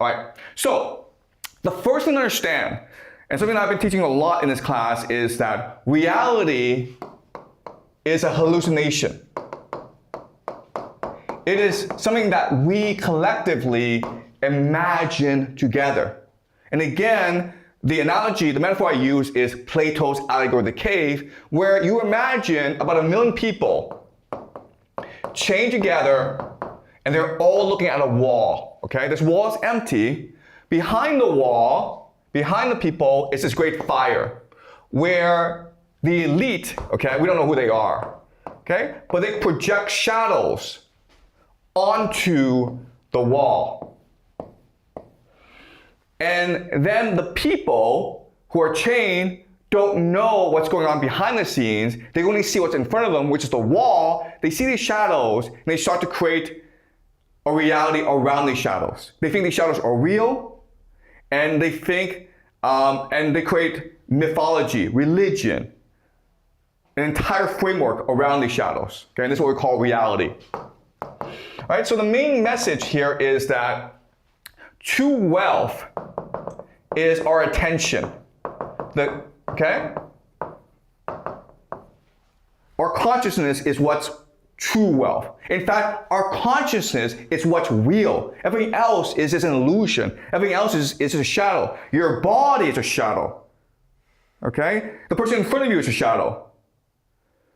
All right, so the first thing to understand, and something that I've been teaching a lot in this class, is that reality is a hallucination. It is something that we collectively imagine together. And again, the analogy, the metaphor I use is Plato's allegory of the cave, where you imagine about 1 million people chained together and they're all looking at a wall, okay? This wall is empty. Behind the wall, behind the people, is this great fire where the elite, okay, we don't know who they are, okay? But they project shadows onto the wall. And then the people who are chained don't know what's going on behind the scenes. They only see what's in front of them, which is the wall. They see these shadows, and they start to create a reality around these shadows. They think these shadows are real, and they think, and they create mythology, religion, an entire framework around these shadows. Okay, and this is what we call reality. All right, so the main message here is that true wealth is our attention. Okay? Our consciousness is what's true wealth. In fact, our consciousness is what's real. Everything else is just an illusion. Everything else is a shadow. Your body is a shadow. Okay? The person in front of you is a shadow.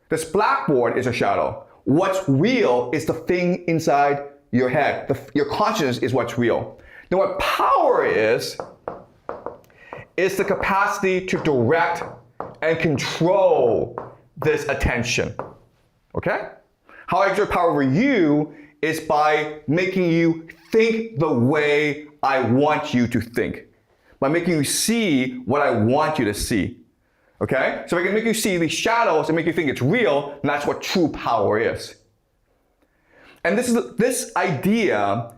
This blackboard is a shadow. What's real is the thing inside your head. Your consciousness is what's real. Now what power is the capacity to direct and control this attention. Okay? How I exert power over you is by making you think the way I want you to think. By making you see what I want you to see. Okay? So I can make you see these shadows and make you think it's real, and that's what true power is. And this idea,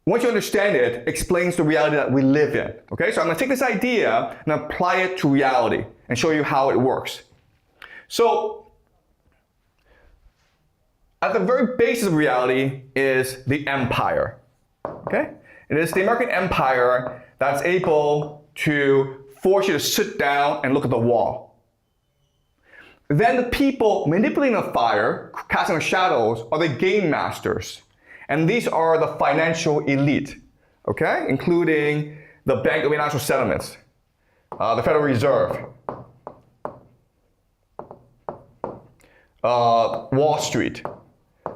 once you understand it, explains the reality that we live in. Okay? So I'm gonna take this idea and apply it to reality and show you how it works. So, at the very basis of reality is the empire. Okay? It is the American empire that's able to force you to sit down and look at the wall. Then the people manipulating the fire, casting the shadows, are the game masters. And these are the financial elite, okay? Including the Bank of International Settlements, the Federal Reserve, Wall Street,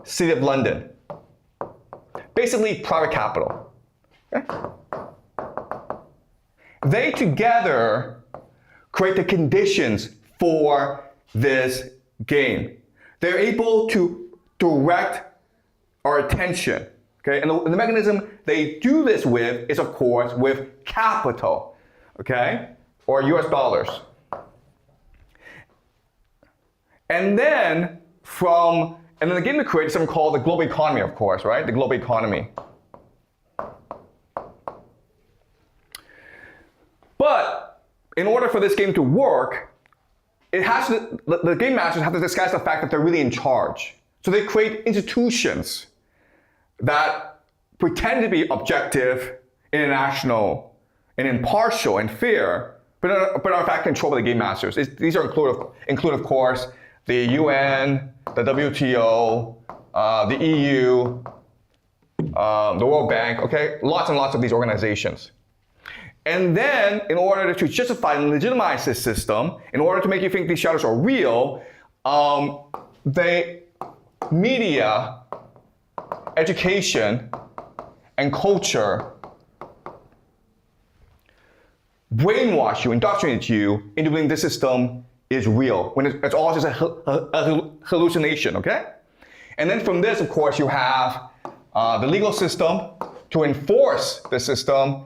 City of London. Basically, private capital. Okay? They together create the conditions for this game. They're able to direct our attention. Okay? And the mechanism they do this with is, of course, with capital. Okay? Or US dollars. And then the game they create is something called the global economy, of course, right? The global economy. But in order for this game to work, the game masters have to disguise the fact that they're really in charge. So they create institutions that pretend to be objective, international, and impartial and fair, but are in fact controlled by the game masters. These are include of course, the UN, the WTO, the EU, the World Bank, okay? Lots and lots of these organizations. And then, in order to justify and legitimize this system, in order to make you think these shadows are real, media, education, and culture brainwash you, indoctrinate you into believing this system is real, when it's all just a hallucination, okay? And then from this, of course, you have the legal system to enforce the system,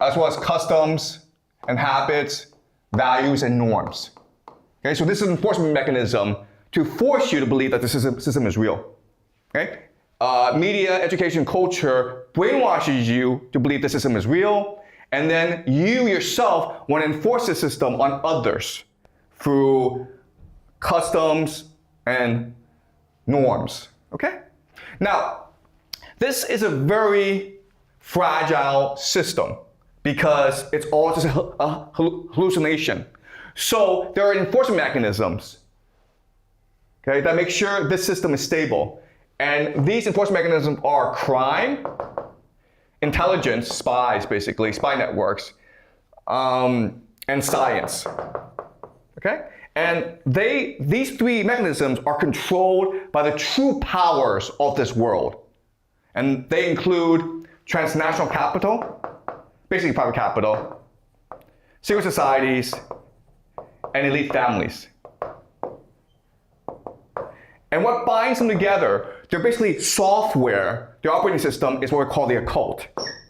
as well as customs and habits, values, and norms. Okay, so this is an enforcement mechanism to force you to believe that the system is real. Okay? Media, education, culture brainwashes you to believe the system is real, and then you yourself want to enforce the system on others through customs and norms. Okay? Now, this is a very fragile system because it's all just a hallucination. So there are enforcement mechanisms, okay, that make sure this system is stable. And these enforcement mechanisms are crime, intelligence, spies basically, spy networks, and science, okay? And these three mechanisms are controlled by the true powers of this world. And they include transnational capital, basically private capital, secret societies, and elite families. And what binds them together, they're basically software. Their operating system is what we call the occult,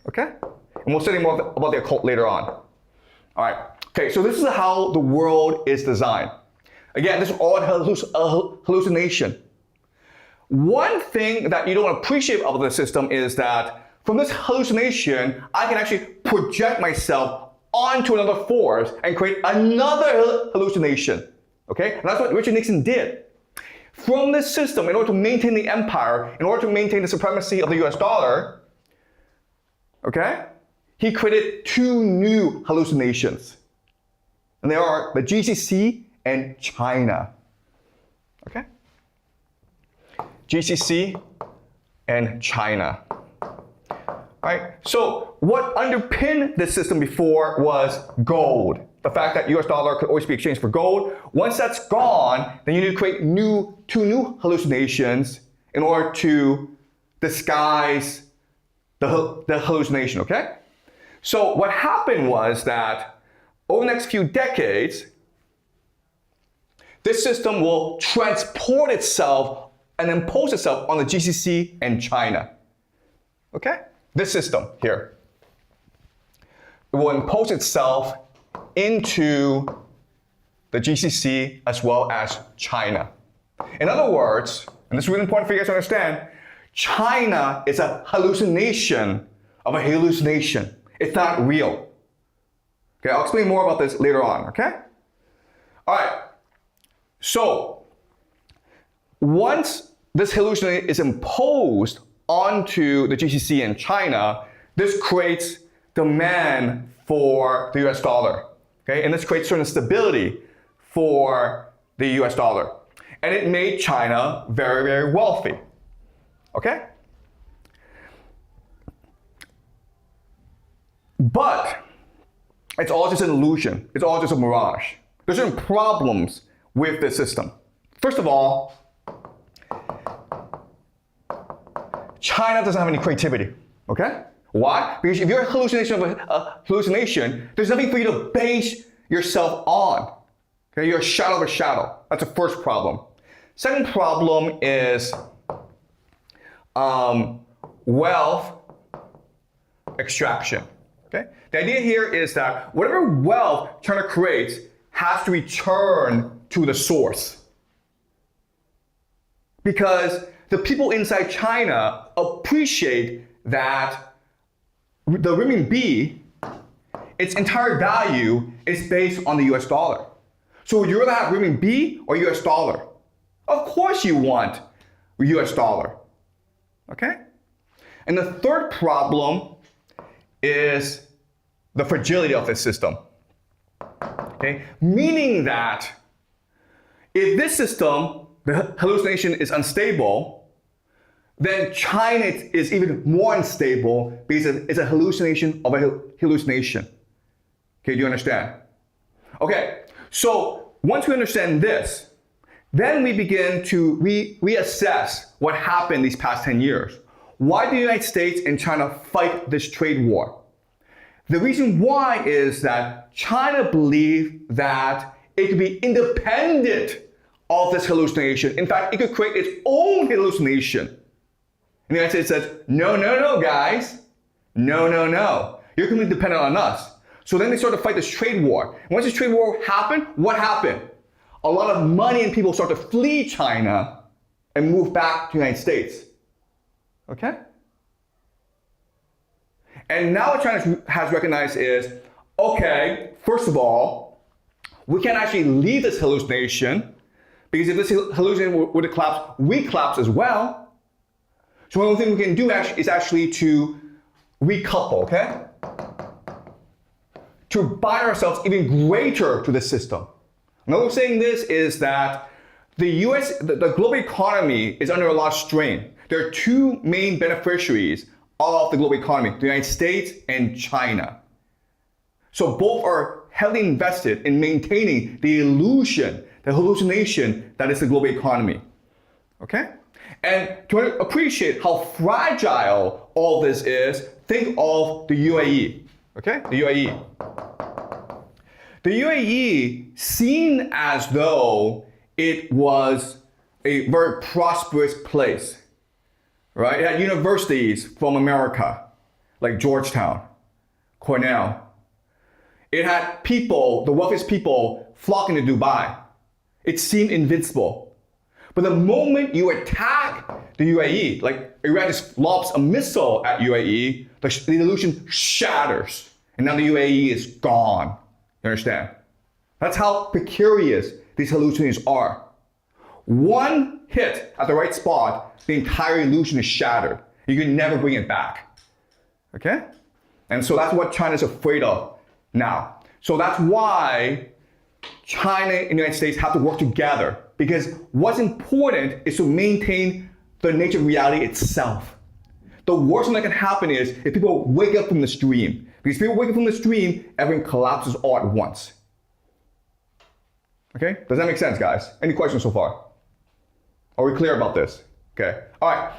okay? And we'll study more about the occult later on. All right, okay, so this is how the world is designed. Again, this is all a hallucination. One thing that you don't appreciate about the system is that from this hallucination, I can actually project myself onto another force and create another hallucination, okay? And that's what Richard Nixon did. From this system, in order to maintain the empire, in order to maintain the supremacy of the US dollar, okay, he created two new hallucinations. And they are the GCC and China, okay? GCC and China. All right, so what underpinned this system before was gold. The fact that US dollar could always be exchanged for gold. Once that's gone, then you need to create two new hallucinations in order to disguise the hallucination, okay? So what happened was that over the next few decades, this system will transport itself and impose itself on the GCC and China, okay? This system here. It will impose itself into the GCC as well as China. In other words, and this is really important for you guys to understand, China is a hallucination of a hallucination. It's not real. Okay, I'll explain more about this later on, okay? All right, so once this hallucination is imposed onto the GCC and China, this creates demand for the US dollar, okay? And this creates certain stability for the US dollar. And it made China very, very wealthy, okay? But it's all just an illusion. It's all just a mirage. There's certain problems with this system. First of all, China doesn't have any creativity, okay? Why? Because if you're a hallucination of a hallucination, there's nothing for you to base yourself on. Okay? You're a shadow of a shadow. That's the first problem. Second problem is wealth extraction. Okay? The idea here is that whatever wealth China creates has to return to the source. Because the people inside China appreciate that the renminbi, its entire value is based on the US dollar. So would you rather have renminbi or US dollar? Of course you want US dollar, okay? And the third problem is the fragility of this system, okay? Meaning that if this system, the hallucination is unstable, then China is even more unstable because it's a hallucination of a hallucination. Okay, do you understand? Okay, so once we understand this, then we begin to reassess what happened these past 10 years. Why do the United States and China fight this trade war? The reason why is that China believed that it could be independent of this hallucination. In fact, it could create its own hallucination. And the United States says, no, no, no, guys. No, no, no. You're going to be dependent on us. So then they started to fight this trade war. And once this trade war happened, what happened? A lot of money and people start to flee China and move back to the United States. Okay? And now what China has recognized is, okay, first of all, we can't actually leave this hallucination because if this hallucination were to collapse, we collapse as well. So one thing we can do is actually to recouple, okay? To bind ourselves even greater to the system. Another way of saying this is that the global economy is under a lot of strain. There are two main beneficiaries of the global economy, the United States and China. So both are heavily invested in maintaining the illusion, the hallucination that is the global economy. Okay? And to appreciate how fragile all this is, think of the UAE. Okay? The UAE. The UAE, seen as though it was a very prosperous place, right? It had universities from America, like Georgetown, Cornell. It had people, the wealthiest people, flocking to Dubai. It seemed invincible. But the moment you attack the UAE, like Iran just lobs a missile at UAE, the illusion shatters. And now the UAE is gone. You understand? That's how precarious these hallucinations are. One hit at the right spot, the entire illusion is shattered. You can never bring it back. Okay? And so that's what China's afraid of now. So that's why China and the United States have to work together, because what's important is to maintain the nature of reality itself. The worst thing that can happen is if people wake up from this dream. Because if people wake up from this dream, everything collapses all at once. Okay? Does that make sense, guys? Any questions so far? Are we clear about this? Okay. All right.